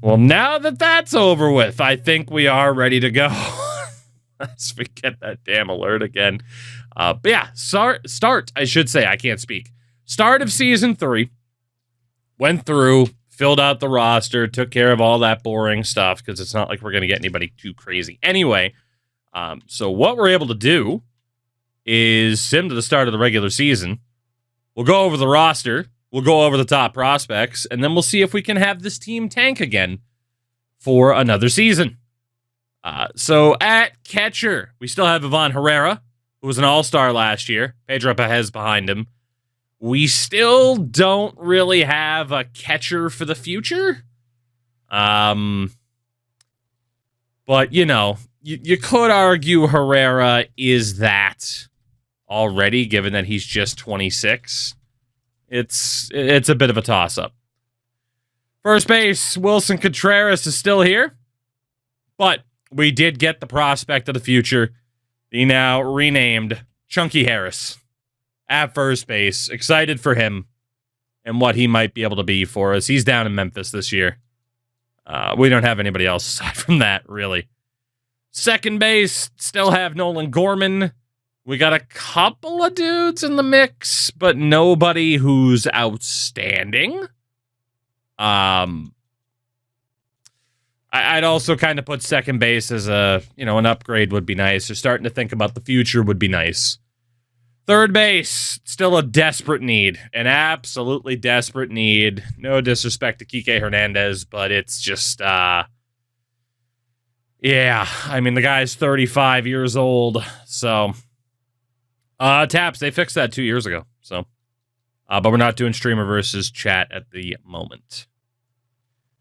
Well, now that that's over with, I think we are ready to go. As we get that damn alert again. But yeah, start, I should say, I can't speak. Start of season 3. Went through, filled out the roster, took care of all that boring stuff because it's not like we're going to get anybody too crazy. Anyway, so what we're able to do is sim to the start of the regular season. We'll go over the roster. We'll go over the top prospects, and then we'll see if we can have this team tank again for another season. So at catcher, we still have Ivan Herrera, who was an all-star last year. Pedro Pajez behind him. We still don't really have a catcher for the future. But, you know, you could argue Herrera is that already, given that he's just 26. It's a bit of a toss-up. First base, Wilson Contreras is still here, but we did get the prospect of the future, the now renamed Chunky Harris, at first base. Excited for him and what he might be able to be for us. He's down in Memphis this year. We don't have anybody else aside from that, really. Second base, still have Nolan Gorman. We got a couple of dudes in the mix, but nobody who's outstanding. I'd also kind of put second base as an upgrade would be nice. Or starting to think about the future would be nice. Third base, still a desperate need. An absolutely desperate need. No disrespect to Kike Hernandez, but it's just, yeah. I mean, the guy's 35 years old, so... Taps, they fixed that 2 years ago, so... but we're not doing streamer versus chat at the moment.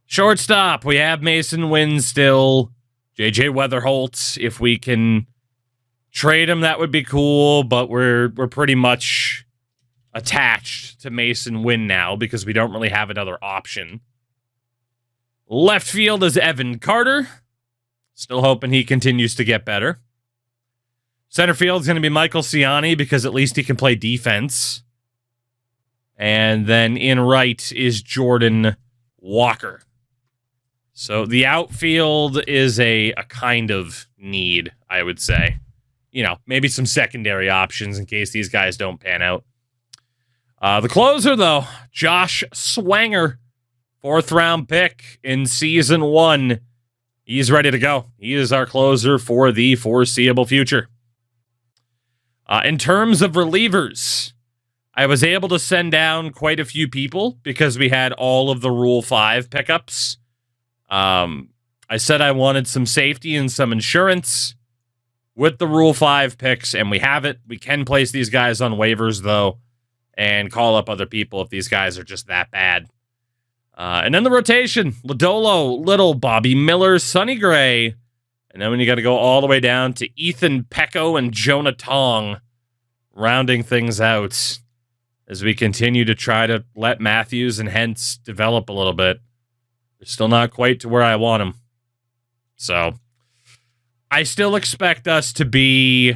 Shortstop, we have Mason Wynn still. JJ Weatherholt, if we can trade him, that would be cool, but we're pretty much attached to Mason Wynn now because we don't really have another option. Left field is Evan Carter. Still hoping he continues to get better. Center field is going to be Michael Ciani because at least he can play defense. And then in right is Jordan Walker. So the outfield is a kind of need, I would say. You know, maybe some secondary options in case these guys don't pan out. The closer, though, Josh Swanger, 4th round pick in season 1. He's ready to go. He is our closer for the foreseeable future. In terms of relievers, I was able to send down quite a few people because we had all of the Rule 5 pickups. I said I wanted some safety and some insurance with the Rule 5 picks, and we have it. We can place these guys on waivers, though, and call up other people if these guys are just that bad. And then the rotation, Lodolo, Little, Bobby Miller, Sonny Gray, and then when you got to go all the way down to Ethan Pecco and Jonah Tong, rounding things out as we continue to try to let Matthews and Hentz develop a little bit. They're still not quite to where I want them. So I still expect us to be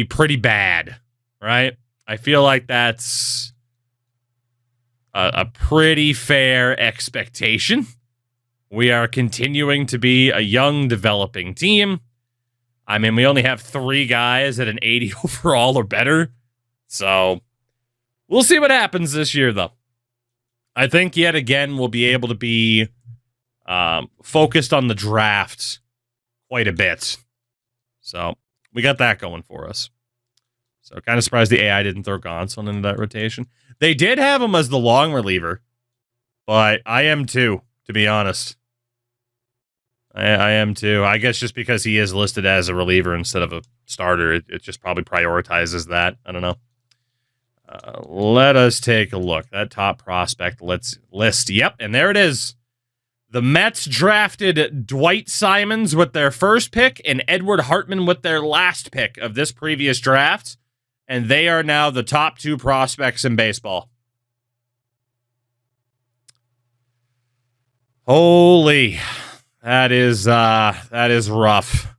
pretty bad, right? I feel like that's a pretty fair expectation. We are continuing to be a young, developing team. I mean, we only have 3 guys at an 80 overall or better. So we'll see what happens this year, though. I think yet again we'll be able to be focused on the draft quite a bit. So we got that going for us. So kind of surprised the AI didn't throw Gonsolin into that rotation. They did have him as the long reliever, but I am too, to be honest. I am too. I guess just because he is listed as a reliever instead of a starter, it just probably prioritizes that. I don't know. Let us take a look. That top prospect list. Yep, and there it is. The Mets drafted Dwight Simons with their first pick and Edward Hartman with their last pick of this previous draft, and they are now the top 2 prospects in baseball. Holy, that is rough.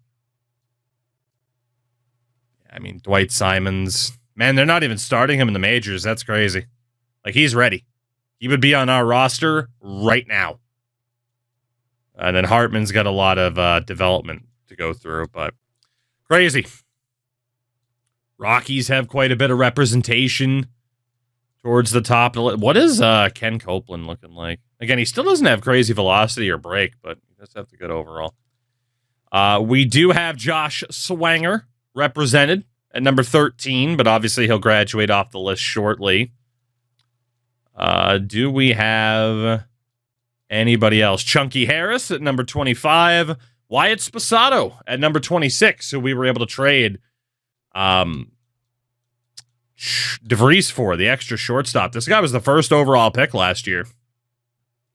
I mean, Dwight Simons, man, they're not even starting him in the majors. That's crazy. Like, he's ready. He would be on our roster right now. And then Hartman's got a lot of development to go through, but crazy. Rockies have quite a bit of representation towards the top. What is Ken Copeland looking like? Again, he still doesn't have crazy velocity or break, but he does have the good overall. We do have Josh Swanger represented at number 13, but obviously he'll graduate off the list shortly. Do we have anybody else? Chunky Harris at number 25. Wyatt Sposato at number 26, who we were able to trade DeVries for, the extra shortstop. This guy was the first overall pick last year.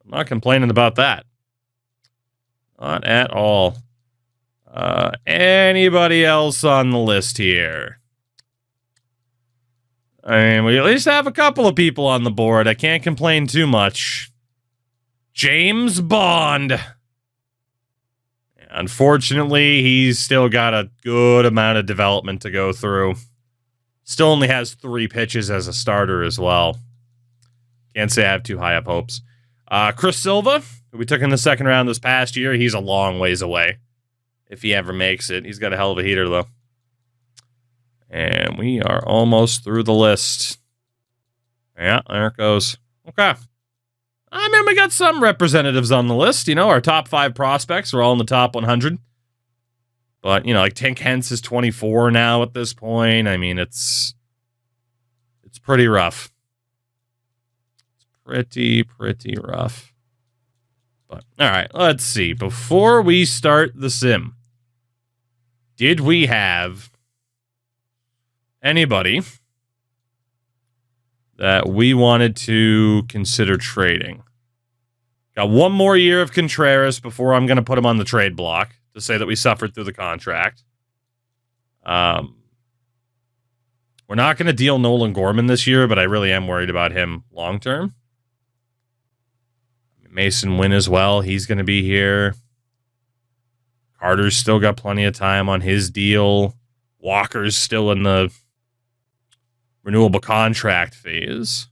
I'm not complaining about that. Not at all. Anybody else on the list here? I mean, we at least have a couple of people on the board. I can't complain too much. James Bond. Unfortunately, he's still got a good amount of development to go through. Still only has 3 pitches as a starter as well. Can't say I have too high up hopes. Chris Silva, who we took in the second round this past year, he's a long ways away. If he ever makes it. He's got a hell of a heater, though. And we are almost through the list. Yeah, there it goes. Okay. I mean, we got some representatives on the list. You know, our top 5 prospects are all in the top 100. But, you know, like Tink Hence is 24 now at this point. I mean, it's pretty rough. It's pretty rough. But, all right, let's see. Before we start the sim, did we have anybody that we wanted to consider trading? Got one more year of Contreras before I'm going to put him on the trade block to say that we suffered through the contract. We're not going to deal Nolan Gorman this year, but I really am worried about him long term. Mason Wynn as well. He's going to be here. Carter's still got plenty of time on his deal. Walker's still in the renewable contract phase.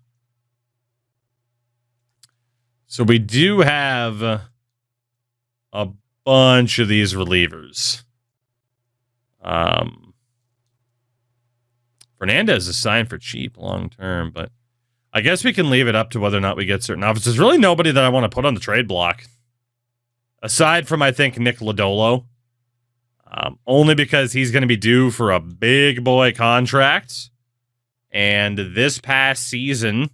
So we do have a bunch of these relievers. Fernandez is signed for cheap long term, but I guess we can leave it up to whether or not we get certain offers. There's really nobody that I want to put on the trade block. Aside from, I think, Nick Lodolo. Only because he's going to be due for a big boy contract. And this past season,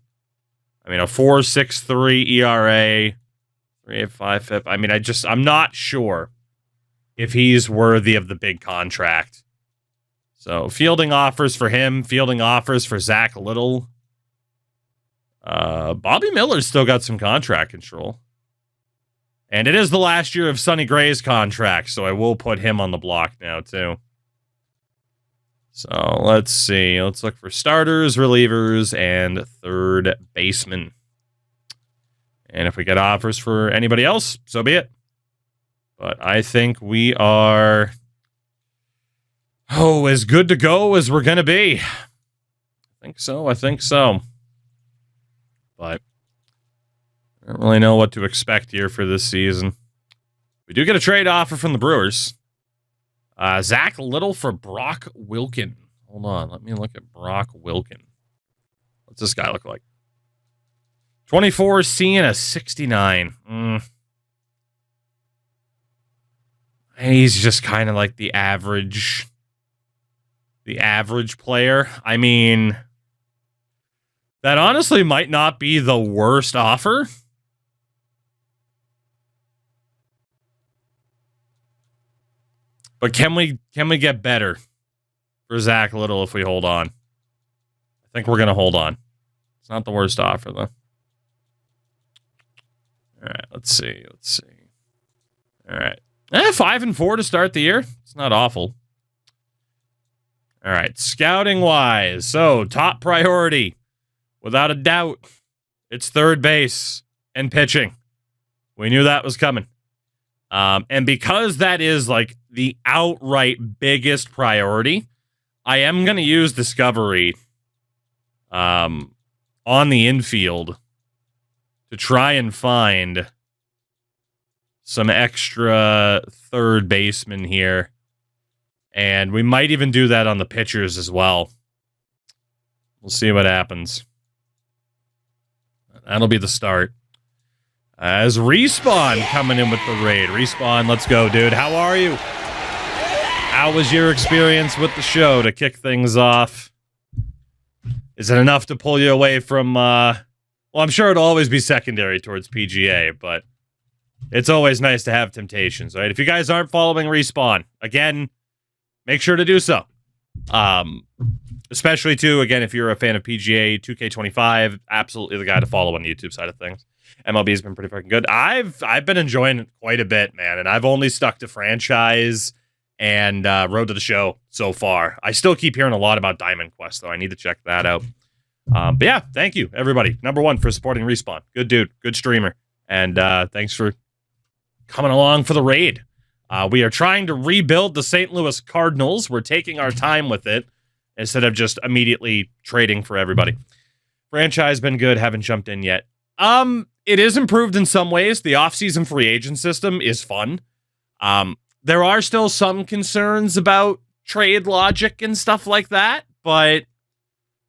I mean, a 4.63 ERA, 3.85 FIP. I mean, I'm not sure if he's worthy of the big contract. So, fielding offers for him, fielding offers for Zach Little. Bobby Miller's still got some contract control. And it is the last year of Sonny Gray's contract, so I will put him on the block now, too. So, let's see. Let's look for starters, relievers, and third baseman. And if we get offers for anybody else, so be it. But I think we are, as good to go as we're going to be. I think so. But I don't really know what to expect here for this season. We do get a trade offer from the Brewers. Zach Little for Brock Wilken. Hold on, let me look at Brock Wilken. What's this guy look like? 24C and a 69. He's just kind of like the average player. I mean, that honestly might not be the worst offer. But can we get better for Zach Little if we hold on? I think we're going to hold on. It's not the worst offer, though. All right, let's see. All right. 5-4 to start the year. It's not awful. All right, scouting-wise. So, top priority, without a doubt, it's third base and pitching. We knew that was coming. And because that is like the outright biggest priority, I am going to use Discovery on the infield to try and find some extra third baseman here. And we might even do that on the pitchers as well. We'll see what happens. That'll be the start. As Respawn coming in with the raid. Respawn, let's go, dude. How are you? How was your experience with the show to kick things off? Is it enough to pull you away from, well, I'm sure it'll always be secondary towards PGA, but it's always nice to have temptations, right? If you guys aren't following Respawn, again, make sure to do so. Especially, too, again, if you're a fan of PGA, 2K25, absolutely the guy to follow on the YouTube side of things. MLB has been pretty fucking good. I've been enjoying it quite a bit, man, and I've only stuck to franchise and Road to the Show so far. I still keep hearing a lot about Diamond Quest, though. I need to check that out. But yeah, thank you, everybody. Number one for supporting Respawn. Good dude, good streamer. And thanks for coming along for the raid. We are trying to rebuild the St. Louis Cardinals. We're taking our time with it instead of just immediately trading for everybody. Franchise been good, haven't jumped in yet. It is improved in some ways. The off-season free agent system is fun. There are still some concerns about trade logic and stuff like that, but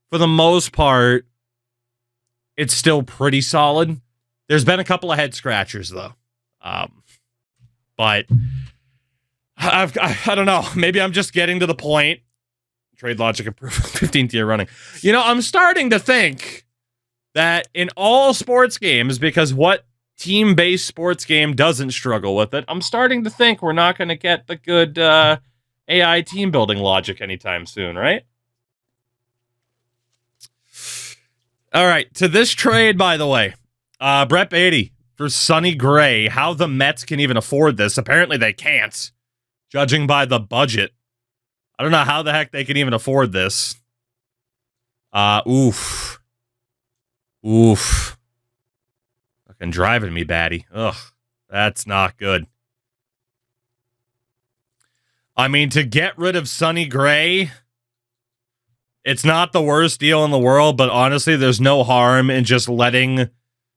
for the most part, it's still pretty solid. There's been a couple of head scratchers, though. But I don't know. Maybe I'm just getting to the point. Trade logic improved 15th year running. You know, I'm starting to think that in all sports games, because what team-based sports game doesn't struggle with it, I'm starting to think we're not going to get the good AI team building logic anytime soon, right? All right, to this trade, by the way, Brett Beatty for Sonny Gray. How the Mets can even afford this? Apparently they can't, judging by the budget. I don't know how the heck they can even afford this. Oof. Fucking driving me batty. Ugh, that's not good. I mean, to get rid of Sonny Gray, it's not the worst deal in the world, but honestly, there's no harm in just letting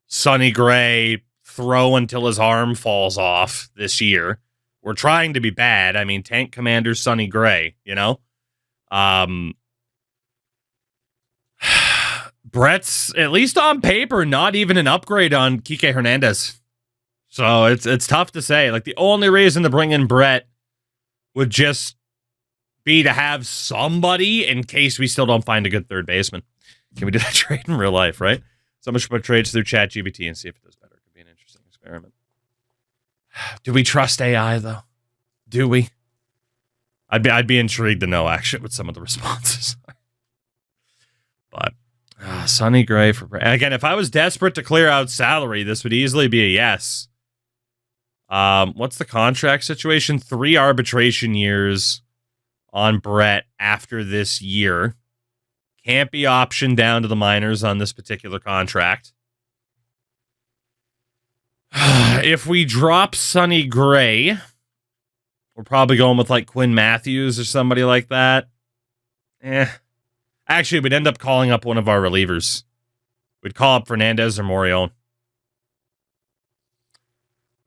Sonny Gray throw until his arm falls off this year. We're trying to be bad. I mean, Tank Commander Sonny Gray, you know? Brett's, at least on paper, not even an upgrade on Kike Hernandez. So it's tough to say. Like, the only reason to bring in Brett would just be to have somebody in case we still don't find a good third baseman. Can we do that trade in real life, right? Someone should put trades through ChatGPT and see if it does better. It could be an interesting experiment. Do we trust AI, though? Do we? I'd be intrigued to know, actually, what some of the responses are. But Sonny Gray for... Again, if I was desperate to clear out salary, this would easily be a yes. What's the contract situation? 3 arbitration years on Brett after this year. Can't be optioned down to the minors on this particular contract. If we drop Sonny Gray, we're probably going with like Quinn Matthews or somebody like that. Actually, we'd end up calling up one of our relievers. We'd call up Fernandez or Morion.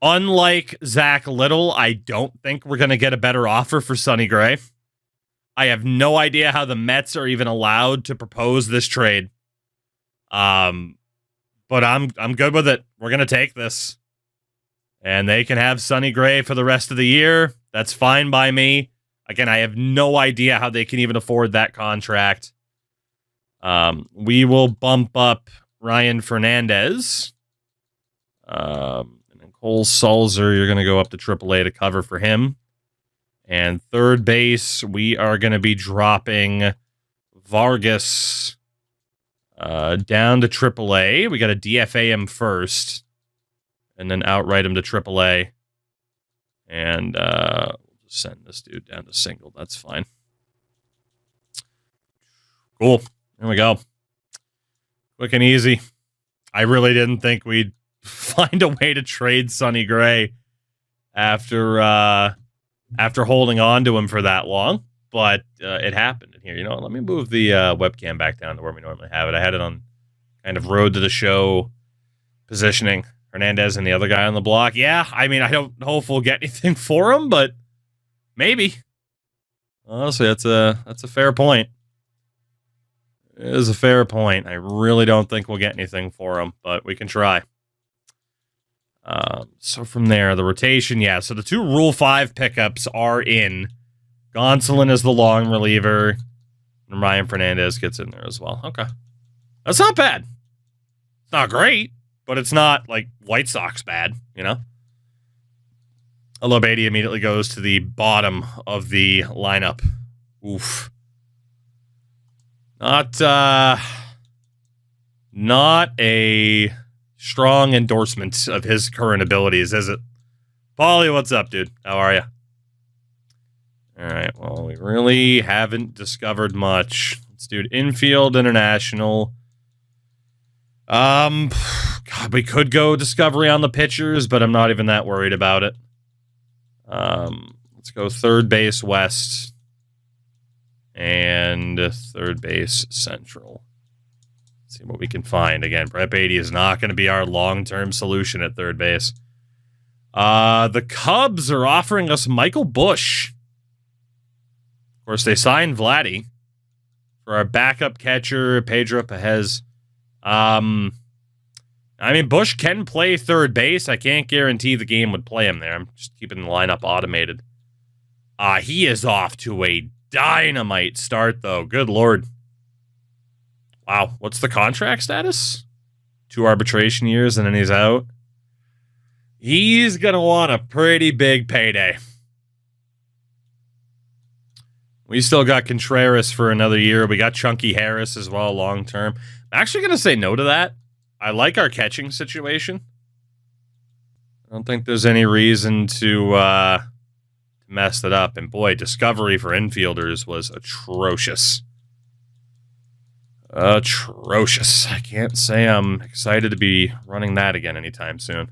Unlike Zach Little, I don't think we're going to get a better offer for Sonny Gray. I have no idea how the Mets are even allowed to propose this trade. But I'm good with it. We're going to take this. And they can have Sonny Gray for the rest of the year. That's fine by me. Again, I have no idea how they can even afford that contract. We will bump up Ryan Fernandez. And then Cole Sulzer, you're going to go up to AAA to cover for him. And third base, we are going to be dropping Vargas down to AAA. We got to DFA him first, and then outright him to AAA. And we'll just send this dude down to single. That's fine. Cool. There we go. Quick and easy. I really didn't think we'd find a way to trade Sonny Gray after holding on to him for that long, but it happened in here. You know, let me move the webcam back down to where we normally have it. I had it on kind of road to the show positioning Hernandez and the other guy on the block. Yeah, I mean, I don't know if we'll get anything for him, but maybe. Honestly, that's a fair point. It is a fair point. I really don't think we'll get anything for him, but we can try. So from there, the rotation, yeah. So the 2 Rule 5 pickups are in. Gonsolin is the long reliever, and Ryan Fernandez gets in there as well. Okay. That's not bad. It's not great, but it's not like White Sox bad, you know? Although Beatty immediately goes to the bottom of the lineup. Oof. Not a strong endorsement of his current abilities, is it? Paulie, what's up, dude? How are you? All right, well, we really haven't discovered much. Let's do infield international. God, we could go discovery on the pitchers, but I'm not even that worried about it. Let's go third base west and third base central. Let's see what we can find. Again, Brett Beatty is not going to be our long-term solution at third base. The Cubs are offering us Michael Busch. Of course, they signed Vladdy for our backup catcher, Pedro Pejez. I mean, Busch can play third base. I can't guarantee the game would play him there. I'm just keeping the lineup automated. He is off to a dynamite start, though. Good Lord. Wow. What's the contract status? 2 arbitration years, and then he's out. He's going to want a pretty big payday. We still got Contreras for another year. We got Chunky Harris as well, long term. I'm actually going to say no to that. I like our catching situation. I don't think there's any reason to mess that up. And boy, discovery for infielders was atrocious. Atrocious. I can't say I'm excited to be running that again anytime soon.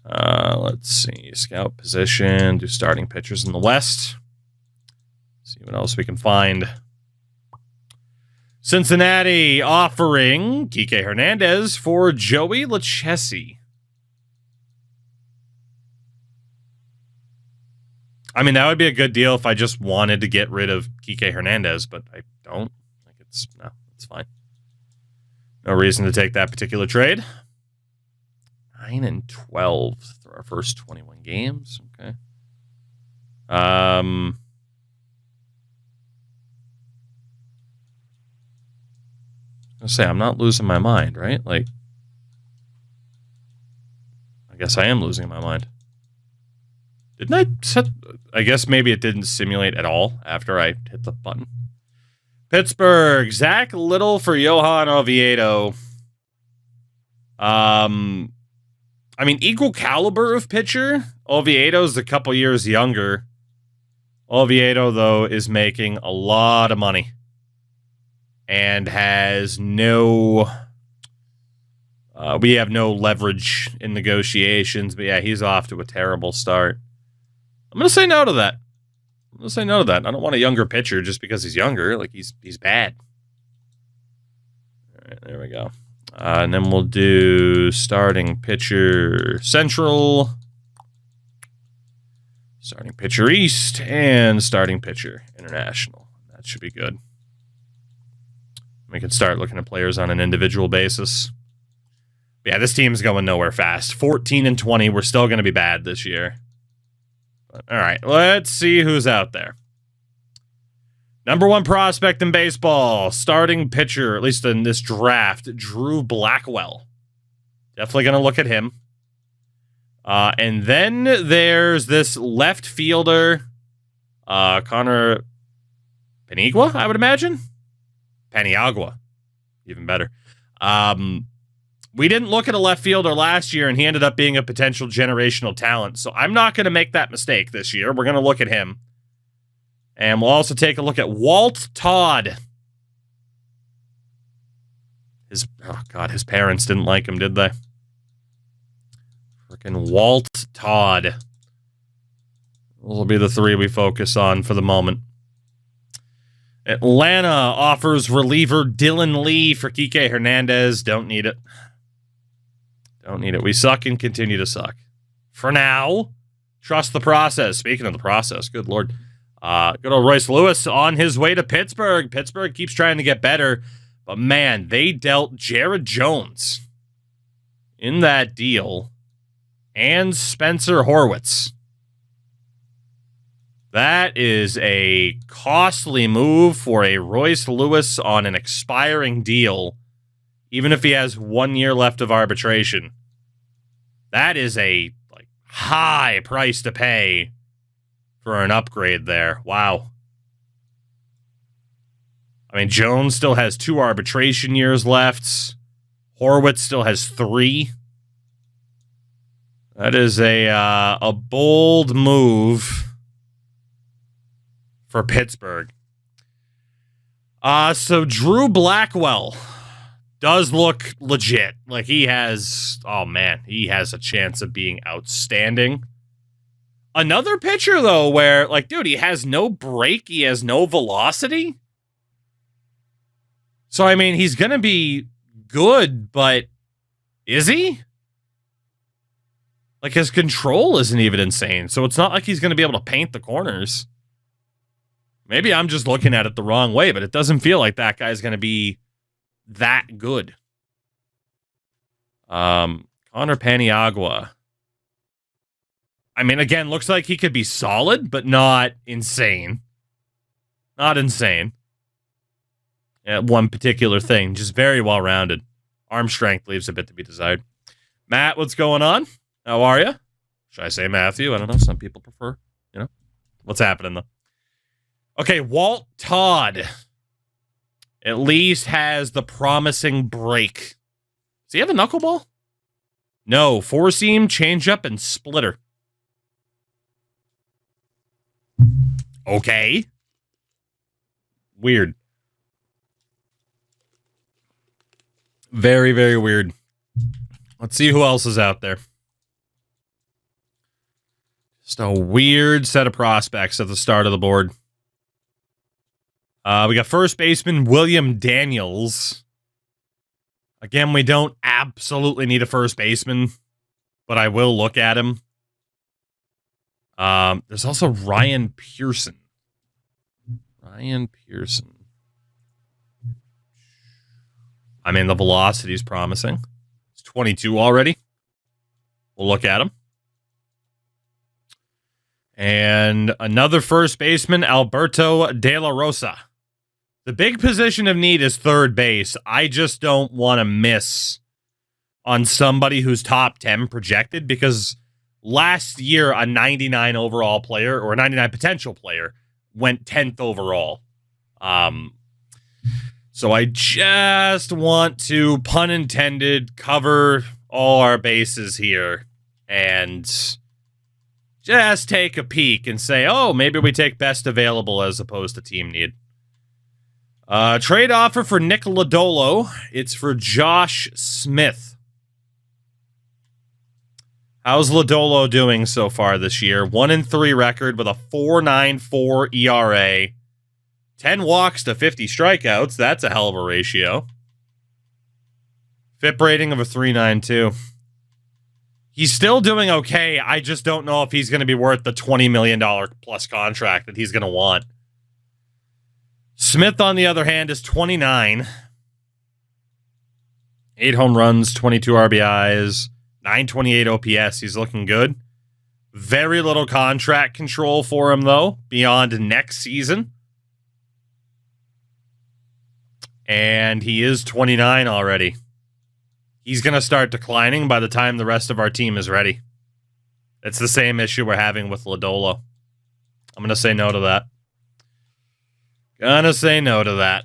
Let's see. Scout position. Do starting pitchers in the West. See what else we can find. Cincinnati offering Kike Hernandez for Joey Lucchesi. I mean, that would be a good deal if I just wanted to get rid of Kike Hernandez, but I don't. Like it's fine. No reason to take that particular trade. 9-12 through our first 21 games. Okay. I'll say I'm not losing my mind, right? Like, I guess I am losing my mind. Didn't I set... I guess maybe it didn't simulate at all after I hit the button. Pittsburgh, Zach Little for Johan Oviedo. I mean, equal caliber of pitcher. Oviedo's a couple years younger. Oviedo, though, is making a lot of money. And has no... we have no leverage in negotiations. But yeah, he's off to a terrible start. I'm going to say no to that. I don't want a younger pitcher just because he's younger. Like, he's bad. All right, there we go. And then we'll do starting pitcher central, starting pitcher east, and starting pitcher international. That should be good. We can start looking at players on an individual basis. But yeah, this team's going nowhere fast. 14-20. We're still going to be bad this year. But, all right, let's see who's out there. Number 1 prospect in baseball, starting pitcher, at least in this draft, Drew Blackwell. Definitely going to look at him. And then there's this left fielder, Connor Paniagua, I would imagine. Paniagua, even better. We didn't look at a left fielder last year, and he ended up being a potential generational talent. So I'm not going to make that mistake this year. We're going to look at him. And we'll also take a look at Walt Todd. His parents didn't like him, did they? Freaking Walt Todd. Those will be the 3 we focus on for the moment. Atlanta offers reliever Dylan Lee for Kike Hernandez. Don't need it. Don't need it. We suck and continue to suck. For now, trust the process. Speaking of the process, good Lord. Good old Royce Lewis on his way to Pittsburgh. Pittsburgh keeps trying to get better. But, man, they dealt Jared Jones in that deal and Spencer Horwitz. That is a costly move for a Royce Lewis on an expiring deal, even if he has 1 year left of arbitration. That is a high price to pay for an upgrade there. Wow. I mean, Jones still has 2 arbitration years left. Horwitz still has 3. That is a bold move for Pittsburgh. So Drew Blackwell does look legit. Like he has a chance of being outstanding. Another pitcher, though, where, dude, he has no break. He has no velocity. So, I mean, he's going to be good, but is he? His control isn't even insane. So it's not like he's going to be able to paint the corners. Maybe I'm just looking at it the wrong way, but it doesn't feel like that guy's going to be that good. Connor Paniagua. I mean, again, looks like he could be solid, but not insane. Not insane. At one particular thing, just very well-rounded. Arm strength leaves a bit to be desired. Matt, what's going on? How are you? Should I say Matthew? I don't know. Some people prefer, What's happening, though? Okay, Walt Todd at least has the promising break. Does he have a knuckleball? No, 4-seam, changeup, and splitter. Okay. Weird. Very, very weird. Let's see who else is out there. Just a weird set of prospects at the start of the board. We got first baseman William Daniels. Again, we don't absolutely need a first baseman, but I will look at him. There's also Ryan Pearson. Ryan Pearson. I mean, the velocity is promising. It's 22 already. We'll look at him. And another first baseman, Alberto De La Rosa. The big position of need is third base. I just don't want to miss on somebody who's top 10 projected because last year a 99 overall player or a 99 potential player went 10th overall. So I just want to, pun intended, cover all our bases here and just take a peek and say, oh, maybe we take best available as opposed to team need. Trade offer for Nick Lodolo. It's for Josh Smith. How's Lodolo doing so far this year? 1-3 record with a 4.94 ERA. 10 walks to 50 strikeouts. That's a hell of a ratio. FIP rating of a 3.92. He's still doing okay. I just don't know if he's going to be worth the $20 million plus contract that he's going to want. Smith, on the other hand, is 29. 8 home runs, 22 RBIs, 928 OPS. He's looking good. Very little contract control for him, though, beyond next season. And he is 29 already. He's going to start declining by the time the rest of our team is ready. It's the same issue we're having with Lodolo. I'm going to say no to that. Gonna say no to that.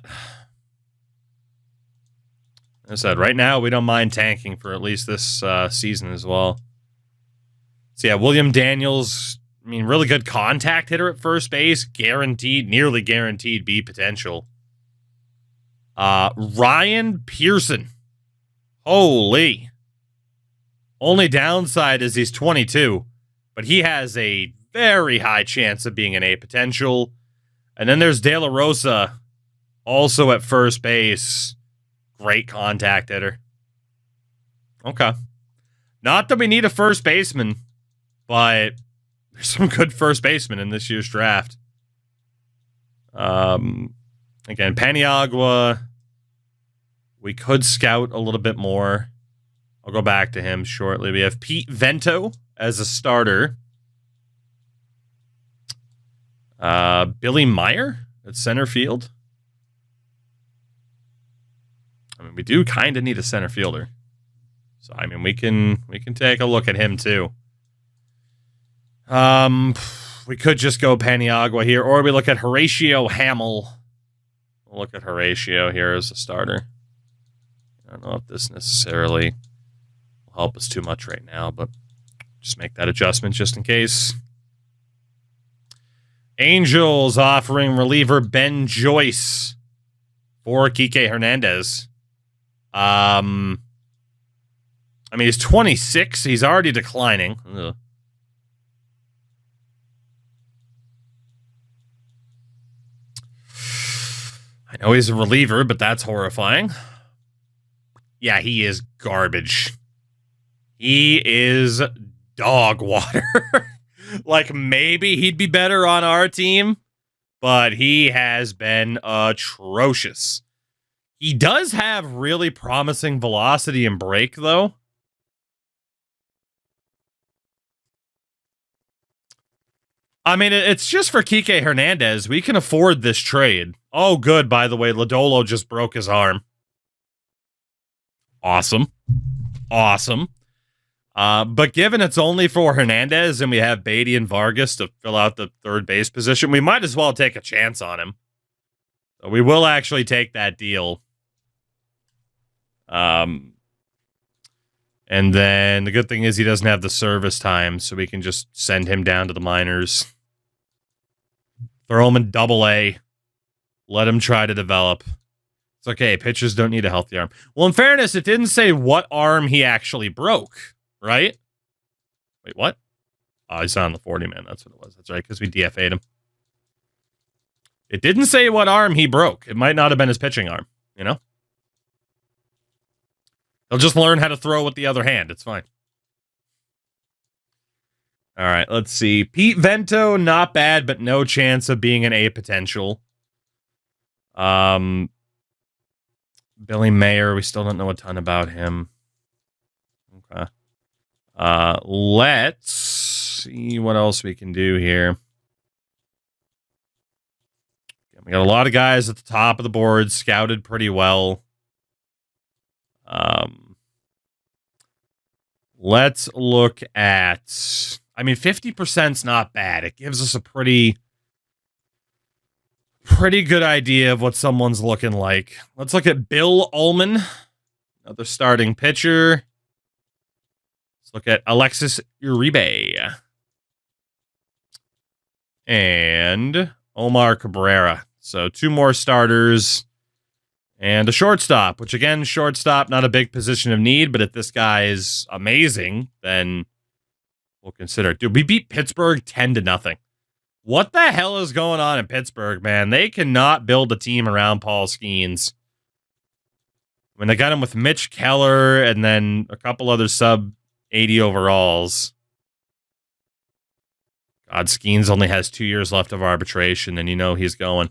As I said, right now, we don't mind tanking for at least this season as well. So, yeah, William Daniels, I mean, really good contact hitter at first base. Guaranteed, nearly guaranteed B potential. Ryan Pearson. Holy. Only downside is he's 22, but he has a very high chance of being an A potential. And then there's De La Rosa, also at first base. Great contact hitter. Okay. Not that we need a first baseman, but there's some good first basemen in this year's draft. Again, Paniagua, we could scout a little bit more. I'll go back to him shortly. We have Pete Vento as a starter. Billy Meyer at center field. I mean, we do kind of need a center fielder. So, I mean, we can take a look at him, too. We could just go Paniagua here, or we look at Horatio Hamill. We'll look at Horatio here as a starter. I don't know if this necessarily will help us too much right now, but just make that adjustment just in case. Angels offering reliever Ben Joyce for Kike Hernandez. I mean, he's 26. He's already declining. Ugh. I know he's a reliever, but that's horrifying. Yeah, he is garbage. He is dog water. Like, maybe he'd be better on our team, but he has been atrocious. He does have really promising velocity and break, though. I mean, it's just for Kike Hernandez. We can afford this trade. Oh, good, by the way. Lodolo just broke his arm. Awesome. Awesome. But given it's only for Hernandez and we have Beatty and Vargas to fill out the third base position, we might as well take a chance on him. So we will actually take that deal. And then the good thing is he doesn't have the service time, so we can just send him down to the minors. Throw him in Double-A. Let him try to develop. It's okay. Pitchers don't need a healthy arm. Well, in fairness, it didn't say what arm he actually broke, right? Wait, what? Oh, he's on the 40-man. That's what it was. That's right, because we DFA'd him. It didn't say what arm he broke. It might not have been his pitching arm, you know? He'll just learn how to throw with the other hand. It's fine. All right, let's see. Pete Vento, not bad, but no chance of being an A potential. Billy Mayer, we still don't know a ton about him. Okay. Let's see what else we can do here. We got a lot of guys at the top of the board, scouted pretty well. Let's look at... I mean, 50%'s not bad. It gives us a pretty good idea of what someone's looking like. Let's look at Bill Ullman, another starting pitcher. Let's look at Alexis Uribe. And Omar Cabrera. So 2 more starters and a shortstop, which again, shortstop, not a big position of need, but if this guy is amazing, then we'll consider it. Dude, we beat Pittsburgh 10-0. What the hell is going on in Pittsburgh, man? They cannot build a team around Paul Skeens. I mean, they got him with Mitch Keller and then a couple other sub-80 overalls. God, Skeens only has 2 years left of arbitration, and you know he's going.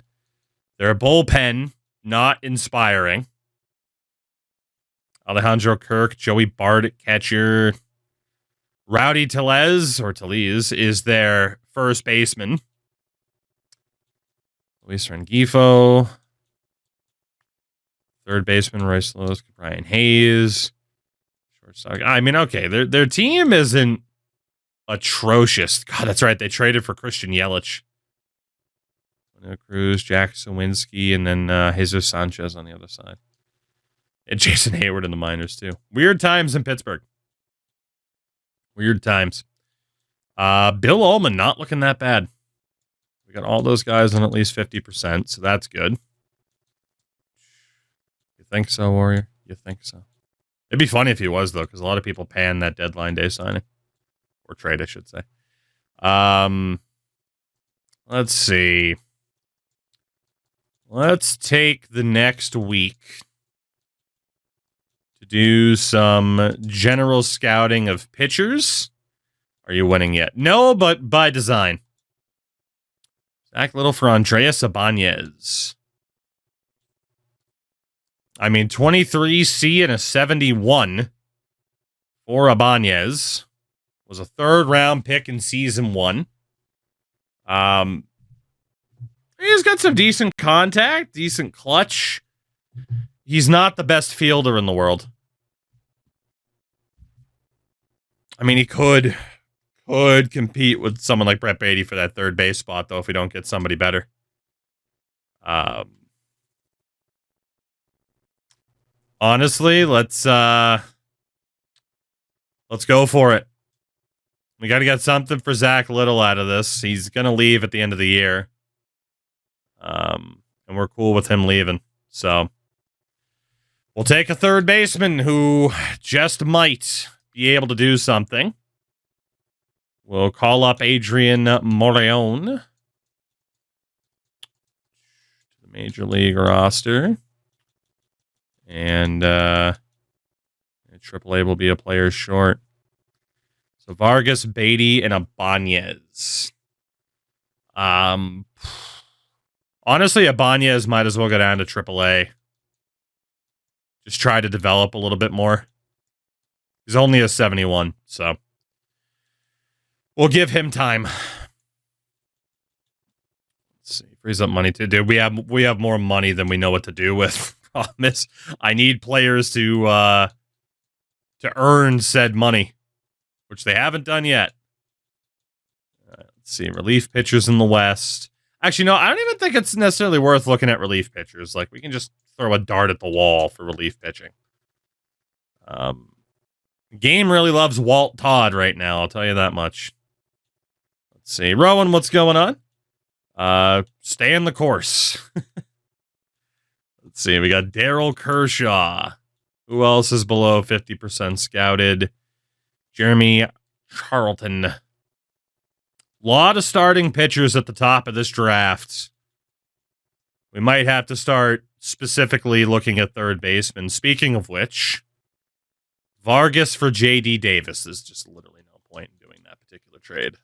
Their bullpen, not inspiring. Alejandro Kirk, Joey Bart at catcher. Rowdy Tellez is their first baseman. Luis Rengifo. Third baseman, Royce Lewis, Brian Hayes. Shortstop. I mean, okay, their team isn't atrocious. God, that's right. They traded for Christian Yelich. Cruz, Jack Sawinski, and then Jesus Sanchez on the other side. And Jason Hayward in the minors, too. Weird times in Pittsburgh. Weird times. Bill Ullman, not looking that bad. We got all those guys on at least 50%, so that's good. You think so, Warrior? You think so? It'd be funny if he was, though, because a lot of people pan that deadline day signing. Or trade, I should say. Let's see. Let's take the next week to do some general scouting of pitchers. Are you winning yet? No, but by design. Zach Little for Andreas Ibanez. I mean, 23C and a 71 for Ibanez. Was a third-round pick in season 1. He's got some decent contact, decent clutch. He's not the best fielder in the world. I mean, he could compete with someone like Brett Beatty for that third base spot, though, if we don't get somebody better. Honestly, let's go for it. We got to get something for Zach Little out of this. He's going to leave at the end of the year. And we're cool with him leaving. So we'll take a third baseman who just might be able to do something. We'll call up Adrian Morejon to the Major League roster. And AAA will be a player short. So Vargas, Beatty, and Ibanez. Honestly, Ibanez might as well go down to AAA. Just try to develop a little bit more. He's only a 71, so we'll give him time. Let's see, frees up money too, dude. We have more money than we know what to do with. Promise. I need players to earn said money, which they haven't done yet. Let's see, relief pitchers in the West. Actually, no, I don't even think it's necessarily worth looking at relief pitchers. Like, we can just throw a dart at the wall for relief pitching. Game really loves Walt Todd right now, I'll tell you that much. Let's see. Rowan, what's going on? Stay in the course. Let's see. We got Daryl Kershaw. Who else is below 50% scouted? Jeremy Charlton. Lot of starting pitchers at the top of this draft. We might have to start specifically looking at third baseman. Speaking of which, Vargas for J.D. Davis. There's just literally no point in doing that particular trade.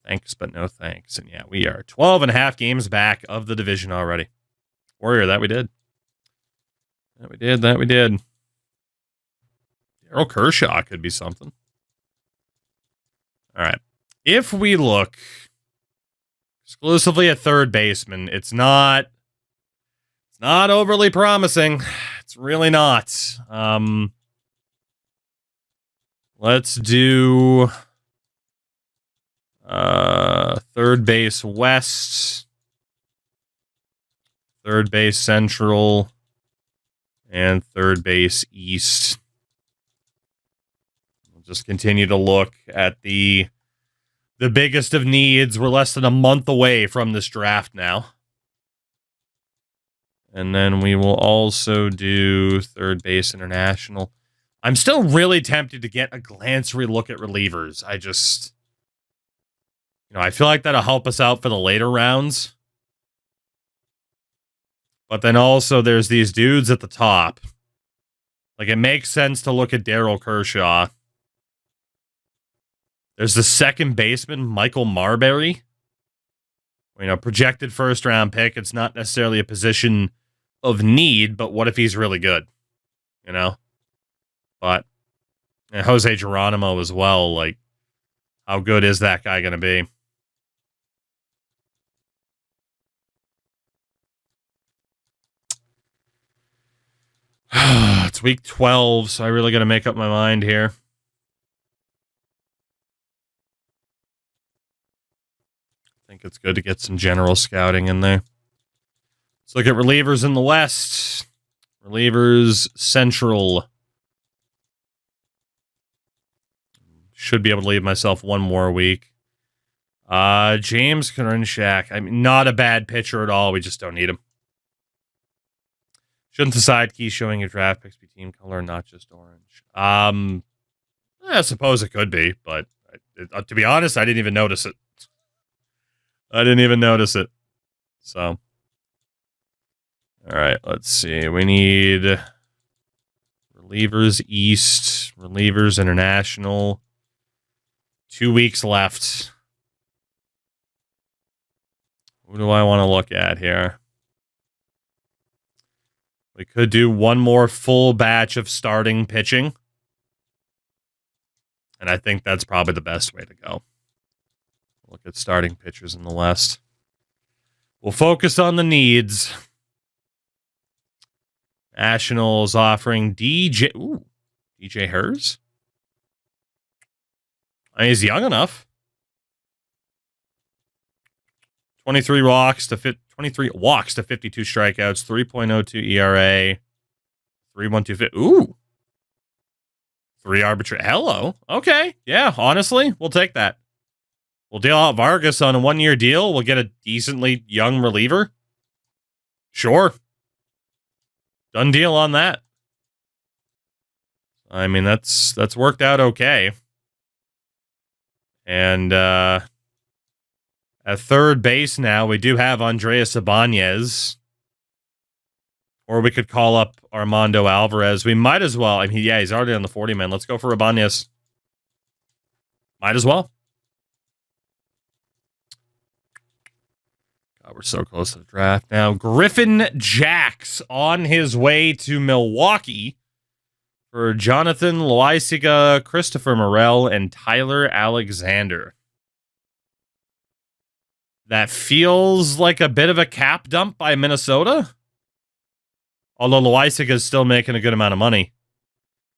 Thanks, but no thanks. And yeah, we are 12 and a half games back of the division already. Warrior, that we did. That we did. Daryl Kershaw could be something. All right. If we look exclusively at third baseman, it's not overly promising. It's really not. Let's do third base West, third base Central, and third base East. We'll just continue to look at the biggest of needs. We're less than a month away from this draft now. And then we will also do third base international. I'm still really tempted to get a glance relook at relievers. I feel like that'll help us out for the later rounds. But then also there's these dudes at the top. Like, it makes sense to look at Daryl Kershaw. There's the second baseman, Michael Marbury. Projected first-round pick. It's not necessarily a position of need, but what if he's really good? But and Jose Geronimo as well. Like, how good is that guy going to be? It's week 12, so I really got to make up my mind here. I think it's good to get some general scouting in there. Let's look at relievers in the West. Relievers Central. Should be able to leave myself one more week. James Karinchak. I mean, not a bad pitcher at all. We just don't need him. Shouldn't the side key showing your draft picks be team color, not just orange? I suppose it could be, but to be honest, I didn't even notice it. So, all right, let's see. We need Relievers East, Relievers International. 2 weeks left. Who do I want to look at here? We could do one more full batch of starting pitching. And I think that's probably the best way to go. Look at starting pitchers in the West. We'll focus on the needs. Nationals offering DJ. Ooh, DJ Hers? I mean, he's young enough. 23 walks to 52 strikeouts, 3.02 ERA, 3.125. Ooh. 3 arbitrary. Hello. Okay. Yeah, honestly, we'll take that. We'll deal out Vargas on a 1-year deal. We'll get a decently young reliever. Sure. Done deal on that. I mean, that's worked out okay. And at third base now, we do have Andreas Ibanez. Or we could call up Armando Alvarez. We might as well. I mean, yeah, he's already on the 40-man. Let's go for Ibanez. Might as well. God, we're so close to the draft now. Griffin Jacks on his way to Milwaukee for Jonathan Loaisiga, Christopher Morel, and Tyler Alexander. That feels like a bit of a cap dump by Minnesota. Although Loaisiga is still making a good amount of money.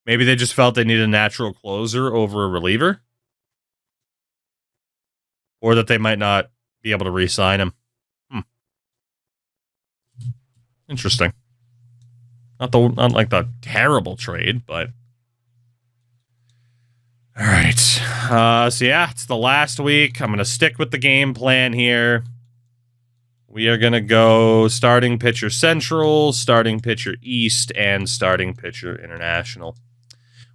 Maybe they just felt they needed a natural closer over a reliever. Or that they might not be able to re-sign him. Interesting. Not like the terrible trade, but... All right. So yeah, it's the last week. I'm going to stick with the game plan here. We are going to go starting pitcher Central, starting pitcher East, and starting pitcher International.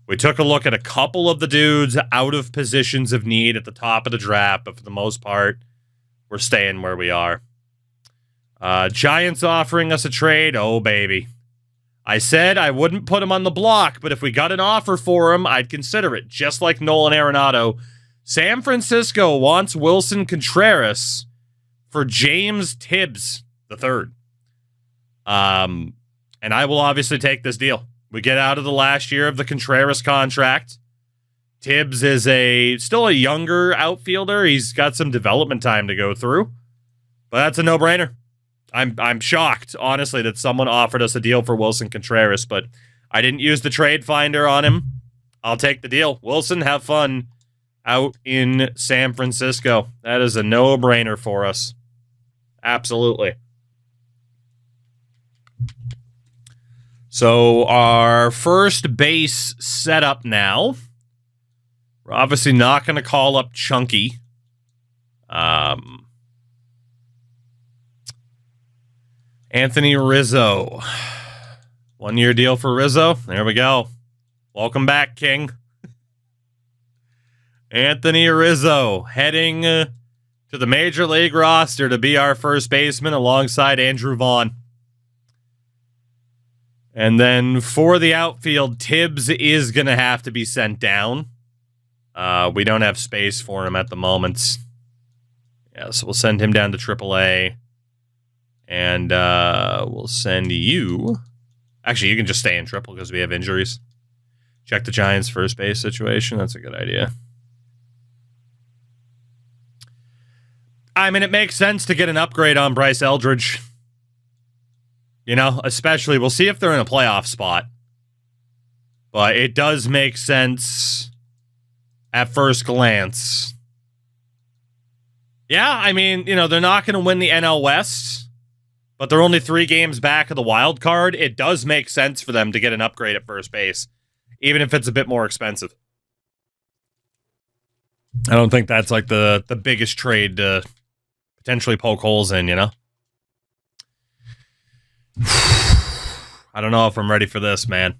We took a look at a couple of the dudes out of positions of need at the top of the draft, but for the most part, we're staying where we are. Giants offering us a trade. Oh, baby. I said I wouldn't put him on the block, but if we got an offer for him, I'd consider it. Just like Nolan Arenado. San Francisco wants Wilson Contreras for James Tibbs III. And I will obviously take this deal. We get out of the last year of the Contreras contract. Tibbs is still a younger outfielder. He's got some development time to go through. But that's a no-brainer. I'm shocked, honestly, that someone offered us a deal for Wilson Contreras, but I didn't use the trade finder on him. I'll take the deal. Wilson, have fun out in San Francisco. That is a no-brainer for us. Absolutely. So our first base setup now. We're obviously not going to call up Chunky. Anthony Rizzo. 1-year deal for Rizzo. There we go. Welcome back, King. Anthony Rizzo heading to the Major League roster to be our first baseman alongside Andrew Vaughn. And then for the outfield, Tibbs is going to have to be sent down. We don't have space for him at the moment. Yeah, so we'll send him down to AAA. And we'll send you... Actually, you can just stay in triple because we have injuries. Check the Giants' first base situation. That's a good idea. I mean, it makes sense to get an upgrade on Bryce Eldridge. You know, especially, we'll see if they're in a playoff spot. But it does make sense at first glance. Yeah, I mean, you know, they're not going to win the NL West, but they're only 3 games back of the wild card. It does make sense for them to get an upgrade at first base, even if it's a bit more expensive. I don't think that's like the biggest trade to potentially poke holes in, you know? I don't know if I'm ready for this, man.